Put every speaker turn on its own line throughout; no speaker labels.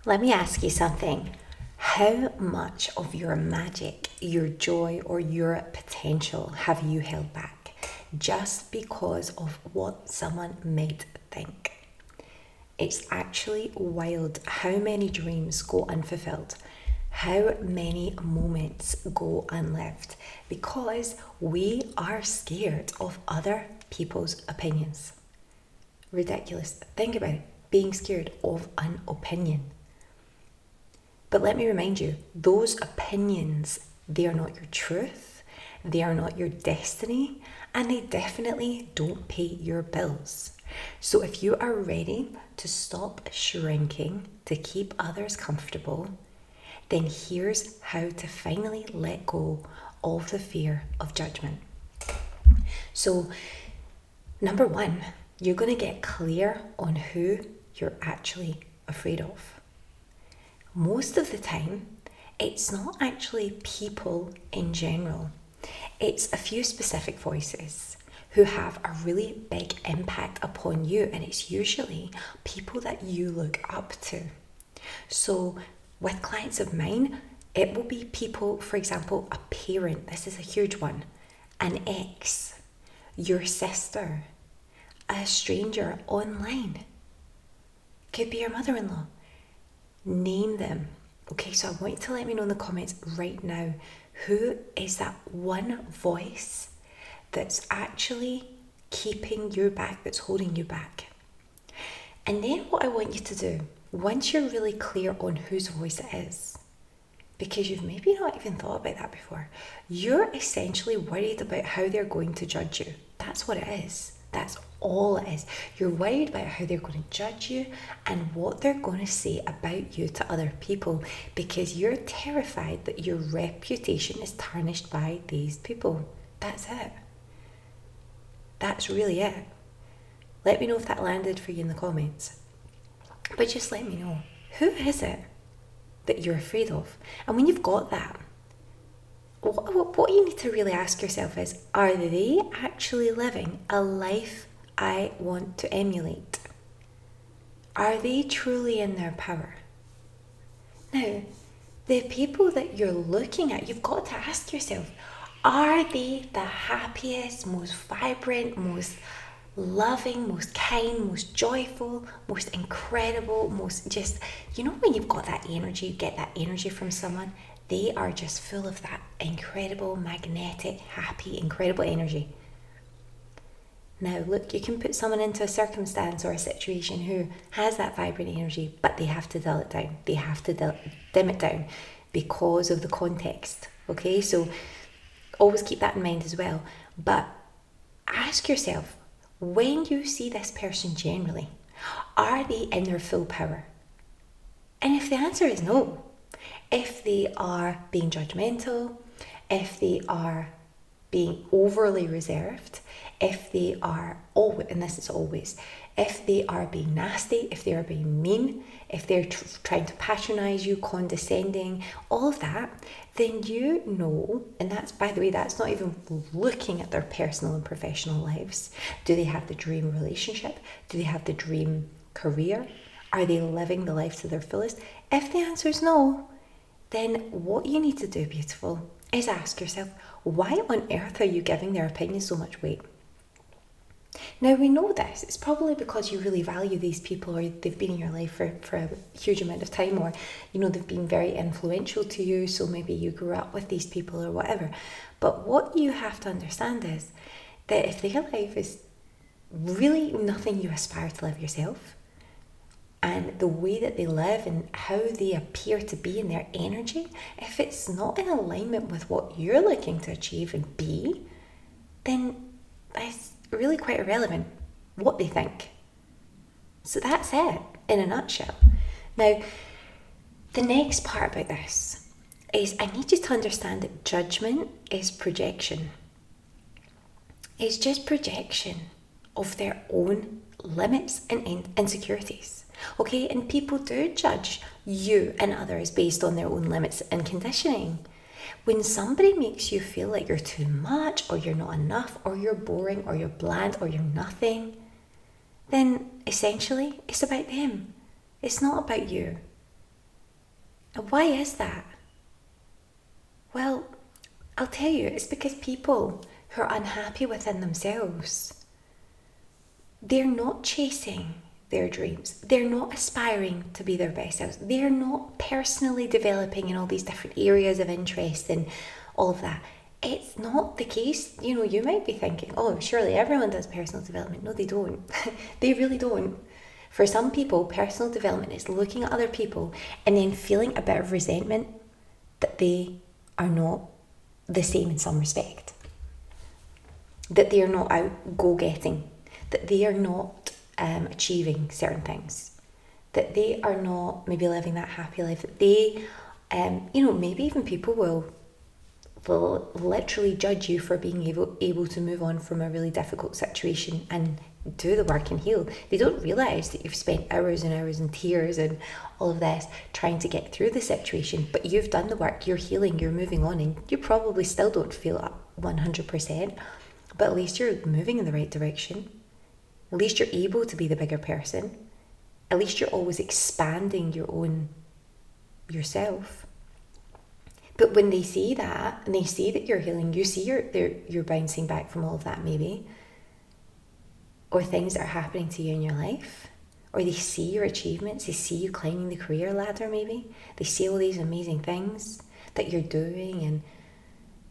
Let me ask you something. How much of your magic, your joy, or your potential have you held back just because of what someone might think? It's actually wild how many dreams go unfulfilled, how many moments go unlived because we are scared of other people's opinions. Ridiculous. Think about it, being scared of an opinion. But let me remind you, those opinions, they are not your truth, they are not your destiny, and they definitely don't pay your bills. So if you are ready to stop shrinking to keep others comfortable, then here's how to finally let go of the fear of judgment. So, number one, you're going to get clear on who you're actually afraid of. Most of the time, it's not actually people in general. It's a few specific voices who have a really big impact upon you, and it's usually people that you look up to. So, with clients of mine, it will be people, for example, a parent, this is a huge one, an ex, your sister, a stranger online, could be your mother in law. Name them. Okay, so I want you to let me know in the comments right now, who is that one voice that's actually keeping you back, that's holding you back? And then what I want you to do, once you're really clear on whose voice it is, because you've maybe not even thought about that before, you're essentially worried about how they're going to judge you. That's what it is. That's all it is. You're worried about how they're going to judge you and what they're going to say about you to other people because you're terrified that your reputation is tarnished by these people. That's it. That's really it. Let me know if that landed for you in the comments. But just let me know. Who is it that you're afraid of? And when you've got that, what you need to really ask yourself is, are they actually living a life I want to emulate? Are they truly in their power? Now, the people that you're looking at, you've got to ask yourself, are they the happiest, most vibrant, most loving, most kind, most joyful, most incredible, most just, you know, when you've got that energy, you get that energy from someone, they are just full of that incredible, magnetic, happy, incredible energy. Now, look, you can put someone into a circumstance or a situation who has that vibrant energy, but they have to dull it down. They have to dim it down because of the context. Okay, so always keep that in mind as well. But ask yourself, when you see this person generally, are they in their full power? And if the answer is no, if they are being judgmental, if they are being overly reserved, if they are always, and this is always, if they are being nasty, if they are being mean, if they're trying to patronize you, condescending, all of that, then you know, and that's, by the way, that's not even looking at their personal and professional lives. Do they have the dream relationship? Do they have the dream career? Are they living the life to their fullest? If the answer is no, then what you need to do, beautiful, is ask yourself, why on earth are you giving their opinion so much weight? Now, we know this. It's probably because you really value these people, or they've been in your life for a huge amount of time, or, you know, they've been very influential to you, so maybe you grew up with these people or whatever. But what you have to understand is that if their life is really nothing you aspire to live yourself, and the way that they live and how they appear to be in their energy, if it's not in alignment with what you're looking to achieve and be, then it's really quite irrelevant what they think. So that's it in a nutshell. Now, the next part about this is I need you to understand that judgment is projection. It's just projection of their own limits and insecurities. Okay, and people do judge you and others based on their own limits and conditioning. When somebody makes you feel like you're too much, or you're not enough, or you're boring, or you're bland, or you're nothing, then essentially it's about them. It's not about you. And why is that? Well, I'll tell you, it's because people who are unhappy within themselves, they're not chasing their dreams. They're not aspiring to be their best selves. They're not personally developing in all these different areas of interest and all of that. It's not the case. You know, you might be thinking, oh, surely everyone does personal development. No, they don't. They really don't. For some people, personal development is looking at other people and then feeling a bit of resentment that they are not the same in some respect. That they are not out go-getting. That they are not achieving certain things, that they are not maybe living that happy life, that they, maybe even people will literally judge you for being able to move on from a really difficult situation and do the work and heal. They don't realise that you've spent hours and hours in tears and all of this trying to get through the situation, but you've done the work, you're healing, you're moving on, and you probably still don't feel up 100%, but at least you're moving in the right direction. At least you're able to be the bigger person. At least you're always expanding yourself. But when they see that, and they see that you're healing, you see you're bouncing back from all of that maybe, or things that are happening to you in your life, or they see your achievements, they see you climbing the career ladder maybe, they see all these amazing things that you're doing and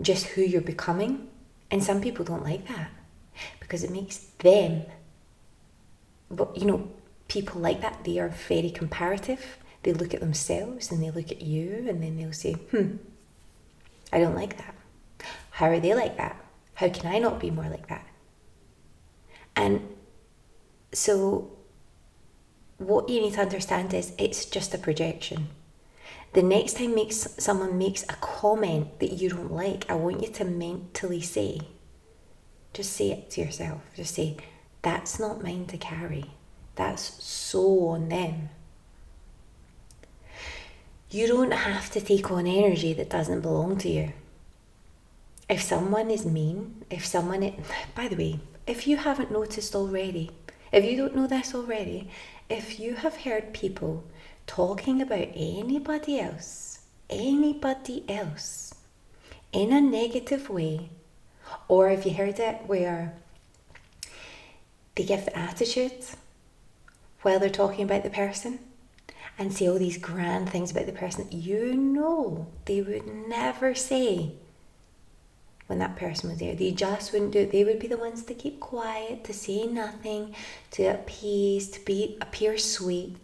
just who you're becoming. And some people don't like that because it makes them, but people like that, they are very comparative. They look at themselves and they look at you and then they'll say, I don't like that. How are they like that? How can I not be more like that? And so what you need to understand is it's just a projection. The next time someone makes a comment that you don't like, I want you to mentally just say it to yourself. Just say, that's not mine to carry. That's so on them. You don't have to take on energy that doesn't belong to you. If someone is mean, by the way, if you haven't noticed already, if you don't know this already, if you have heard people talking about anybody else in a negative way, or if you heard it where they give the attitude while they're talking about the person and say all these grand things about the person, they would never say when that person was there. They just wouldn't do it. They would be the ones to keep quiet, to say nothing, to appease, to appear sweet.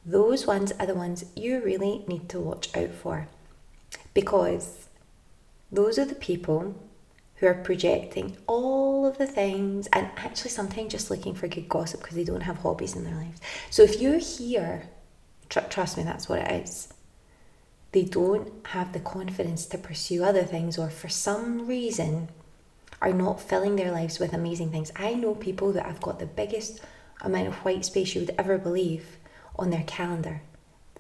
Those ones are the ones you really need to watch out for, because those are the people who are projecting all of the things and actually sometimes just looking for good gossip because they don't have hobbies in their lives. So if you're here, trust me, that's what it is. They don't have the confidence to pursue other things, or for some reason are not filling their lives with amazing things. I know people that have got the biggest amount of white space you would ever believe on their calendar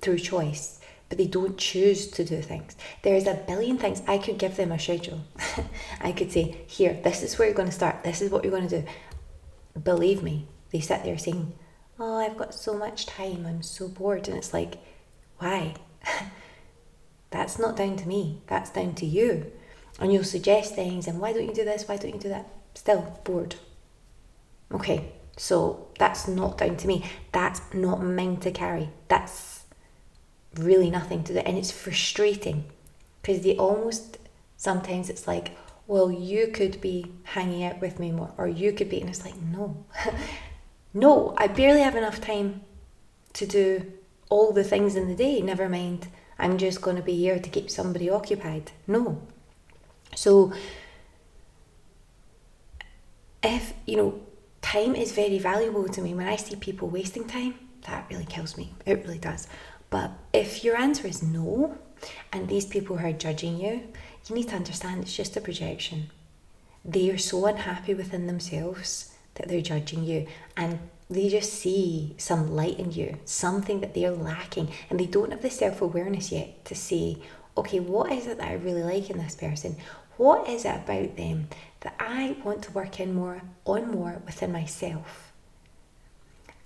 through choice, but they don't choose to do things. There's a billion things. I could give them a schedule. I could say, here, this is where you're going to start. This is what you're going to do. Believe me, they sit there saying, oh, I've got so much time. I'm so bored. And it's like, why? That's not down to me. That's down to you. And you'll suggest things and why don't you do this? Why don't you do that? Still bored. Okay, so that's not down to me. That's not mine to carry. That's really nothing to do. And it's frustrating because sometimes it's like, well, you could be hanging out with me more, or you could be, and it's like, no. No, I barely have enough time to do all the things in the day, never mind I'm just going to be here to keep somebody occupied. No. So if, time is very valuable to me. When I see people wasting time, that really kills me. It really does. But if your answer is no, and these people who are judging you, you need to understand it's just a projection. They are so unhappy within themselves that they're judging you, and they just see some light in you, something that they're lacking, and they don't have the self-awareness yet to say, okay, what is it that I really like in this person? What is it about them that I want to work on more within myself?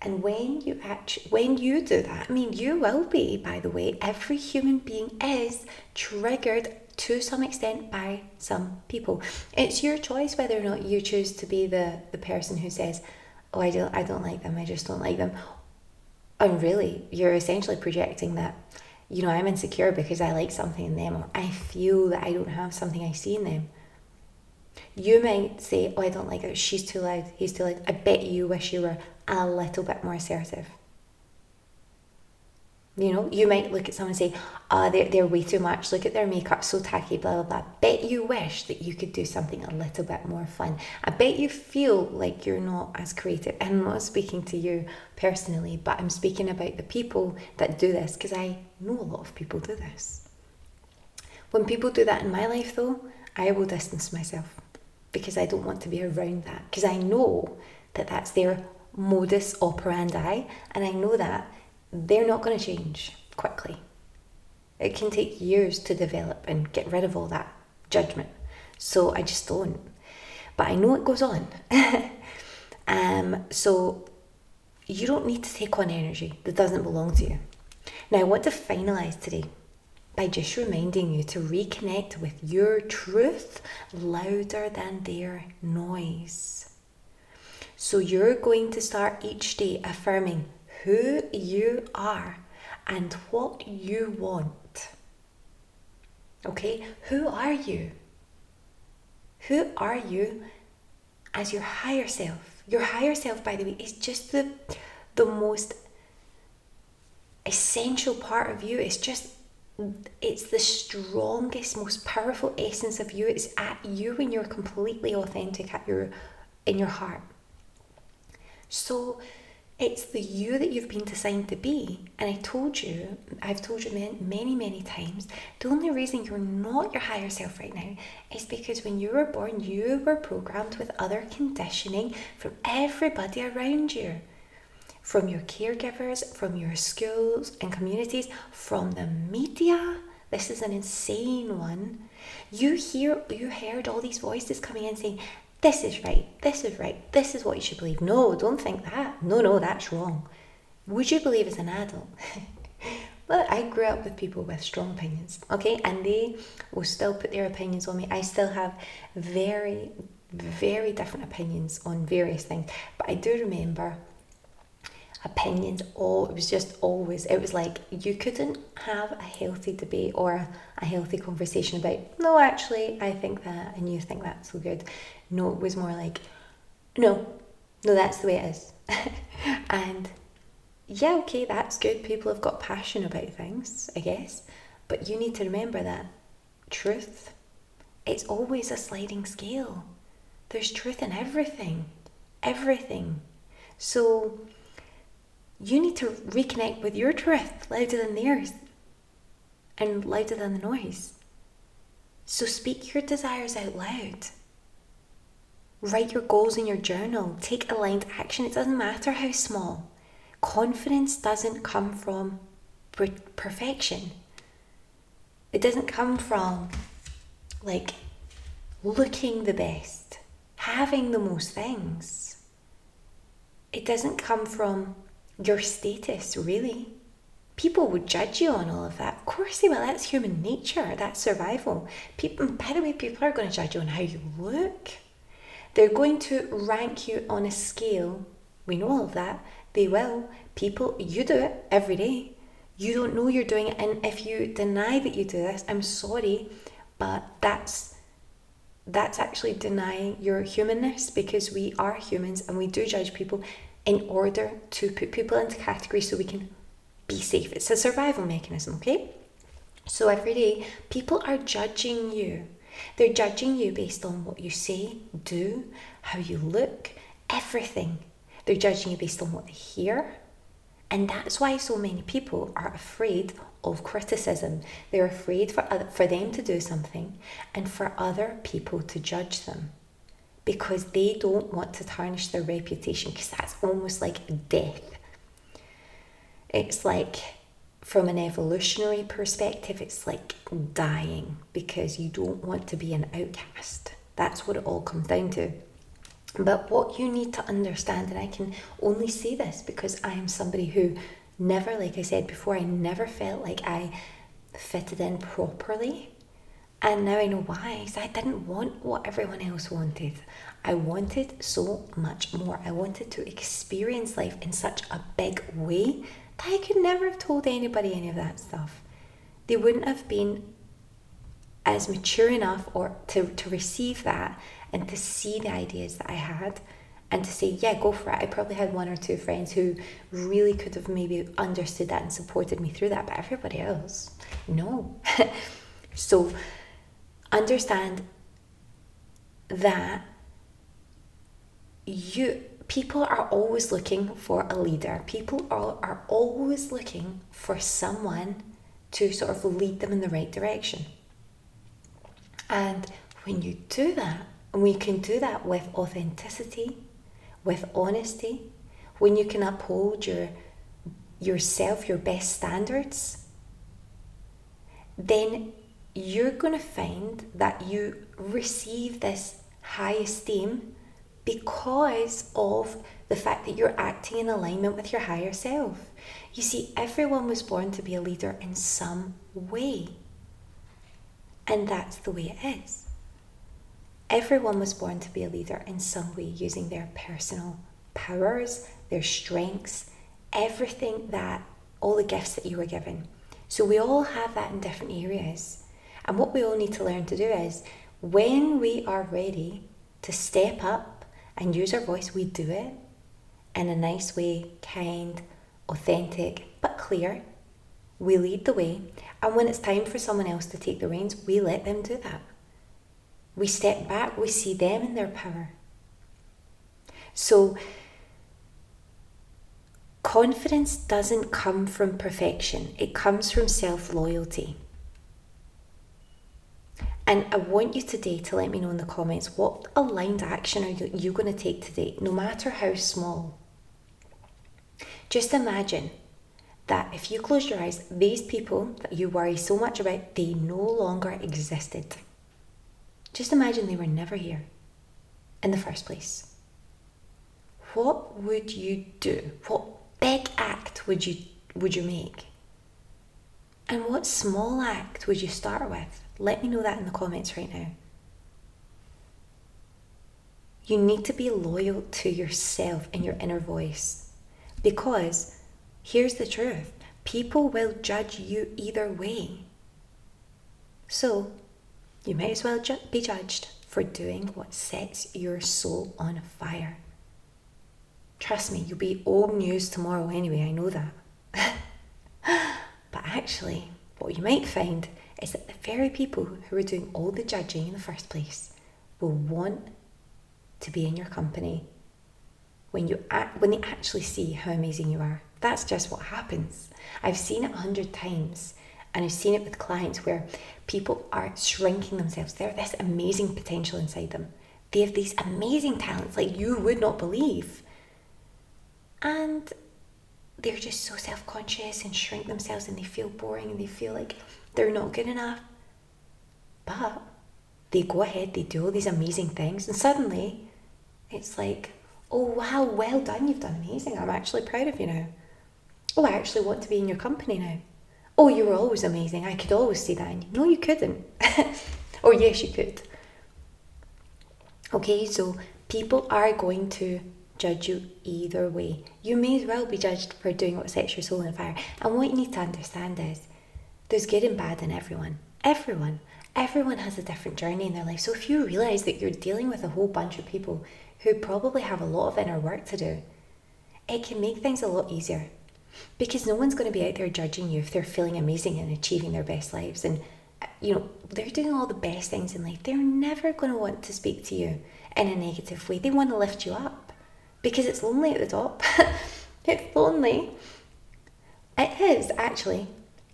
And when you do that, I mean, you will be, by the way, every human being is triggered to some extent by some people. It's your choice whether or not you choose to be the person who says, oh, I don't like them, I just don't like them. And really, you're essentially projecting that, I'm insecure because I like something in them, or I feel that I don't have something I see in them. You might say, oh, I don't like it, she's too loud, he's too loud. I bet you wish you were a little bit more assertive. You might look at someone and say, they're way too much, look at their makeup, so tacky, blah, blah, blah. Bet you wish that you could do something a little bit more fun. I bet you feel like you're not as creative. And I'm not speaking to you personally, but I'm speaking about the people that do this, because I know a lot of people do this. When people do that in my life, though, I will distance myself, because I don't want to be around that, because I know that that's their modus operandi, and I know that they're not going to change quickly. It can take years to develop and get rid of all that judgment. So I just don't. But I know it goes on. So you don't need to take on energy that doesn't belong to you. Now, I want to finalise today by just reminding you to reconnect with your truth louder than their noise. So you're going to start each day affirming who you are and what you want. Okay? Who are you? Who are you as your higher self? Your higher self, by the way, is just the most essential part of you. It's the strongest, most powerful essence of you. It's at you when you're completely authentic in your heart. So it's the you that you've been designed to be. And I've told you many, many times, the only reason you're not your higher self right now is because when you were born, you were programmed with other conditioning from everybody around you. From your caregivers, from your schools and communities, from the media. This is an insane one. You heard all these voices coming in saying, this is right, this is right, this is what you should believe. No, don't think that. No, that's wrong. Would you believe as an adult? Well, I grew up with people with strong opinions, okay? And they will still put their opinions on me. I still have very, very different opinions on various things. But I do remember opinions, it was like you couldn't have a healthy debate or a healthy conversation about, no, actually, I think that, and you think that's so good. No, it was more like, no, that's the way it is. And yeah, okay, that's good. People have got passion about things, I guess. But you need to remember that truth, it's always a sliding scale. There's truth in everything. So you need to reconnect with your truth louder than theirs and louder than the noise. So speak your desires out loud. Write your goals in your journal. Take aligned action. It doesn't matter how small. Confidence doesn't come from perfection. It doesn't come from looking the best, having the most things. It doesn't come from your status, really. People would judge you on all of that. Of course they will. That's human nature. That's survival. By the way, people are going to judge you on how you look. They're going to rank you on a scale. We know all of that. They will. You do it every day. You don't know you're doing it. And if you deny that you do this, I'm sorry, but that's actually denying your humanness, because we are humans and we do judge people in order to put people into categories so we can be safe. It's a survival mechanism, okay? So every day, people are judging you. They're judging you based on what you say, do, how you look, everything. They're judging you based on what they hear. And that's why so many people are afraid of criticism. They're afraid for them to do something and for other people to judge them, because they don't want to tarnish their reputation, because that's almost like death. It's like, from an evolutionary perspective, it's like dying, because you don't want to be an outcast. That's what it all comes down to. But what you need to understand, and I can only say this because I am somebody who never, like I said before, I never felt like I fitted in properly. And now I know why. So I didn't want what everyone else wanted. I wanted so much more. I wanted to experience life in such a big way that I could never have told anybody any of that stuff. They wouldn't have been as mature enough or to receive that and to see the ideas that I had and to say, yeah, go for it. I probably had one or two friends who really could have maybe understood that and supported me through that, but everybody else, no. So understand that people are always looking for a leader. People are always looking for someone to sort of lead them in the right direction. And when you do that, and we can do that with authenticity, with honesty, when you can uphold yourself, your best standards, then you're going to find that you receive this high esteem because of the fact that you're acting in alignment with your higher self. You see, everyone was born to be a leader in some way. And that's the way it is. Everyone was born to be a leader in some way, using their personal powers, their strengths, everything that, all the gifts that you were given. So we all have that in different areas. And what we all need to learn to do is, when we are ready to step up and use our voice, we do it in a nice way, kind, authentic, but clear. We lead the way. And when it's time for someone else to take the reins, we let them do that. We step back, we see them in their power. So, confidence doesn't come from perfection. It comes from self-loyalty. And I want you today to let me know in the comments, what aligned action are you going to take today, no matter how small. Just imagine that if you close your eyes, these people that you worry so much about, they no longer existed. Just imagine they were never here in the first place. What would you do? What big act would you make? And what small act would you start with? Let me know that in the comments right now. You need to be loyal to yourself and your inner voice, because here's the truth. People will judge you either way. So you might as well be judged for doing what sets your soul on fire. Trust me, you'll be old news tomorrow anyway, I know that. But actually, what you might find is that the very people who are doing all the judging in the first place will want to be in your company when they actually see how amazing you are. That's just what happens. I've seen it 100 times, and I've seen it with clients where people are shrinking themselves. They have this amazing potential inside them. They have these amazing talents like you would not believe. And they're just so self-conscious and shrink themselves, and they feel boring and they feel like they're not good enough. But they go ahead, they do all these amazing things, and suddenly it's like, oh wow, well done, you've done amazing. I'm actually proud of you now. Oh, I actually want to be in your company now. Oh, you were always amazing. I could always see that in you. No, you couldn't. Or yes, you could. Okay, so people are going to judge you either way. You may as well be judged for doing what sets your soul on fire. And what you need to understand is, there's good and bad in everyone. Everyone has a different journey in their life. So if you realise that you're dealing with a whole bunch of people who probably have a lot of inner work to do, it can make things a lot easier. Because no one's going to be out there judging you if they're feeling amazing and achieving their best lives. And, they're doing all the best things in life. They're never going to want to speak to you in a negative way. They want to lift you up. Because it's lonely at the top. It's lonely. It is, actually.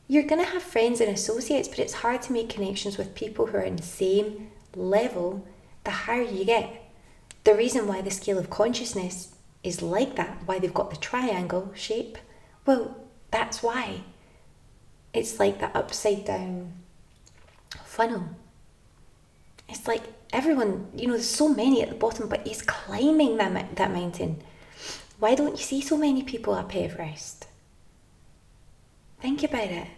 You're going to have friends and associates, but it's hard to make connections with people who are in the same level the higher you get. The reason why the scale of consciousness is like that, why they've got the triangle shape, well, that's why. It's like the upside down funnel. It's like everyone, there's so many at the bottom, but he's climbing that mountain. Why don't you see so many people up Everest? Think about it.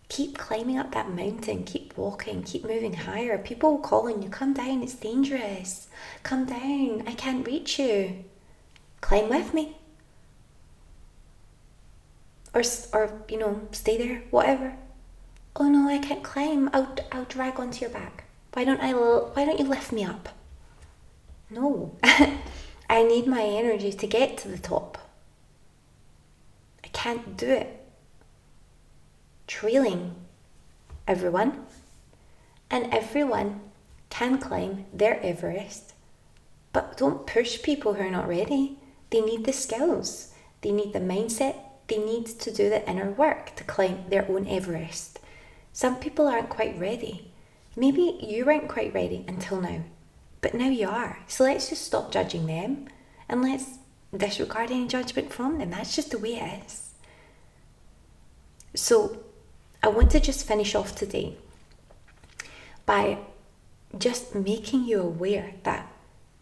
Keep climbing up that mountain, keep walking, keep moving higher. People will call on you, come down, it's dangerous. Come down, I can't reach you. Climb with me. Or stay there, whatever. Oh no, I can't climb, I'll drag onto your back. Why don't you lift me up? No, I need my energy to get to the top. I can't do it trailing everyone, and everyone can climb their Everest, but don't push people who are not ready. They need the skills, they need the mindset, they need to do the inner work to climb their own Everest. Some people aren't quite ready. Maybe you weren't quite ready until now, but now you are. So let's just stop judging them and let's disregard any judgment from them. That's just the way it is. So I want to just finish off today by just making you aware that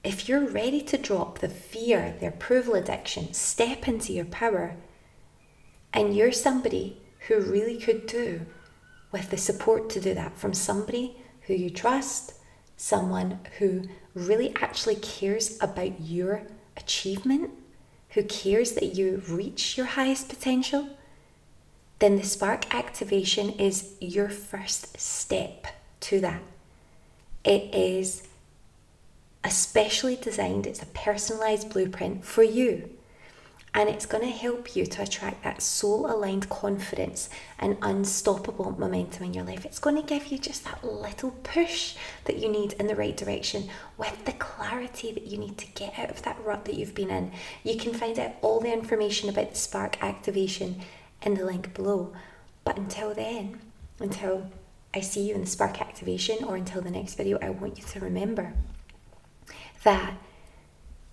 if you're ready to drop the fear, the approval addiction, step into your power, and you're somebody who really could do with the support to do that from somebody who you trust, someone who really actually cares about your achievement, who cares that you reach your highest potential, then the spark activation is your first step to that. It is especially designed, it's a personalized blueprint for you. And it's going to help you to attract that soul-aligned confidence and unstoppable momentum in your life. It's going to give you just that little push that you need in the right direction with the clarity that you need to get out of that rut that you've been in. You can find out all the information about the spark activation in the link below. But until then, until I see you in the spark activation or until the next video, I want you to remember that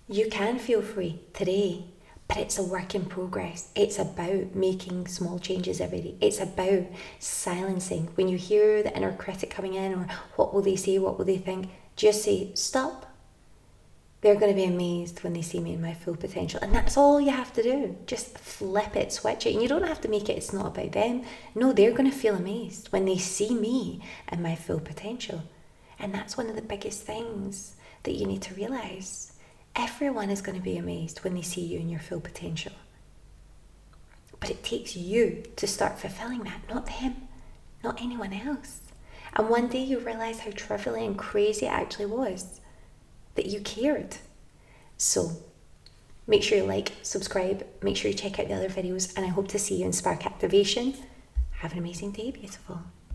you can feel free today, but it's a work in progress. It's about making small changes every day. It's about silencing. When you hear the inner critic coming in, or what will they say, what will they think, just say, stop. They're going to be amazed when they see me in my full potential. And that's all you have to do. Just flip it, switch it. And you don't have to make it, it's not about them. No, they're going to feel amazed when they see me in my full potential. And that's one of the biggest things that you need to realize. Everyone is going to be amazed when they see you in your full potential. But it takes you to start fulfilling that, not them, not anyone else. And one day you realize how trivial and crazy it actually was, that you cared. So make sure you like, subscribe, make sure you check out the other videos, and I hope to see you in Spark Activation. Have an amazing day, beautiful.